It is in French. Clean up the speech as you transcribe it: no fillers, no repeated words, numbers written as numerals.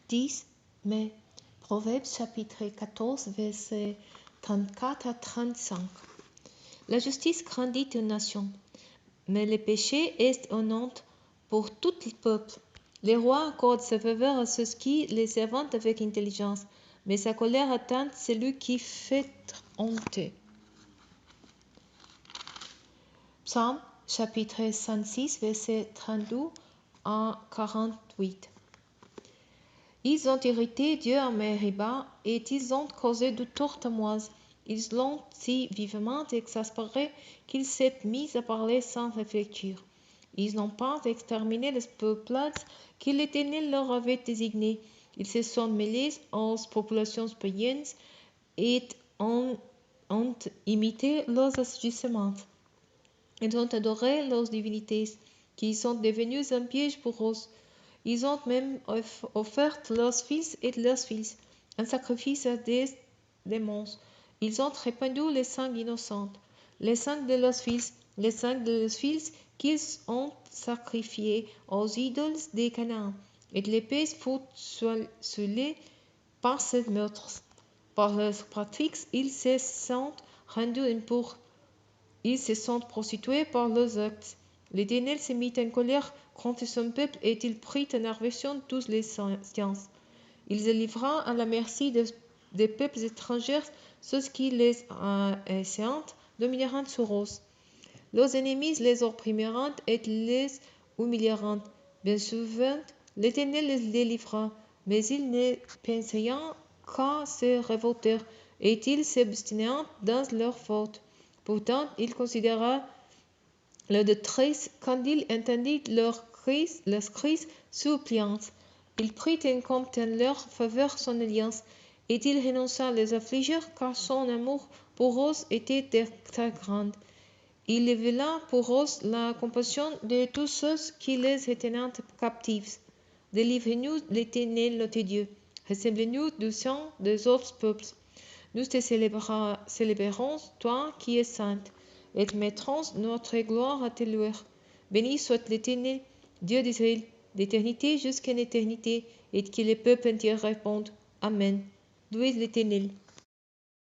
10 mai. Proverbes chapitre 14, versets 34 à 35. La justice grandit une nation, mais le péché est une honte pour tout le peuple. Le roi accorde sa faveur à ceux qui les servent avec intelligence, mais sa colère atteint celui qui fait honte. Psaume chapitre 106, versets 32 à 48. Ils ont irrité Dieu à Meriba, et ils ont causé de tourtemoises. Ils l'ont si vivement exaspéré qu'il s'est mis à parler sans réfléchir. Ils n'ont pas exterminé les peuplades que l'Éternel leur avait désignés. Ils se sont mêlés aux populations païennes et ont imité leurs agissements. Ils ont adoré leurs divinités, qui sont devenues un piège pour eux. Ils ont même offert leurs fils et leurs filles en sacrifice à des démons. Ils ont répandu le sang innocent, le sang de leurs fils, le sang de leurs filles qu'ils ont sacrifié aux idoles des Canaan. Et l'épée fut scellée par ces meurtres. Par leurs pratiques, ils se sont rendus impurs. Ils se sont prostitués par leurs actes. L'Éternel se mit en colère contre son peuple et il prit en aversion tous les sciences. Il se livra à la merci des peuples étrangers, ceux qui les assaillent domineront sur eux. Leurs ennemis les opprimeront et les humilieront. Bien souvent, l'Éternel les délivra, mais ils ne pensaient qu'à se révolter, et ils s'obstinaient dans leur faute. Pourtant, il considéra leur détresse quand il entendit leurs cris suppliantes. Il prit en compte en leur faveur son alliance, et il renonça à les affliger, car son amour pour eux était très grand. Il révéla pour eux la compassion de tous ceux qui les tenaient captifs. Délivre-nous, l'Éternel notre Dieu. Ressemble-nous du sang des autres peuples. Nous te célébrerons, toi qui es sainte, et mettrons notre gloire à tes louanges. Béni soit l'Éternel, Dieu d'Israël, d'éternité jusqu'à l'éternité, et que les peuples entiers répondent Amen. Louez l'Éternel.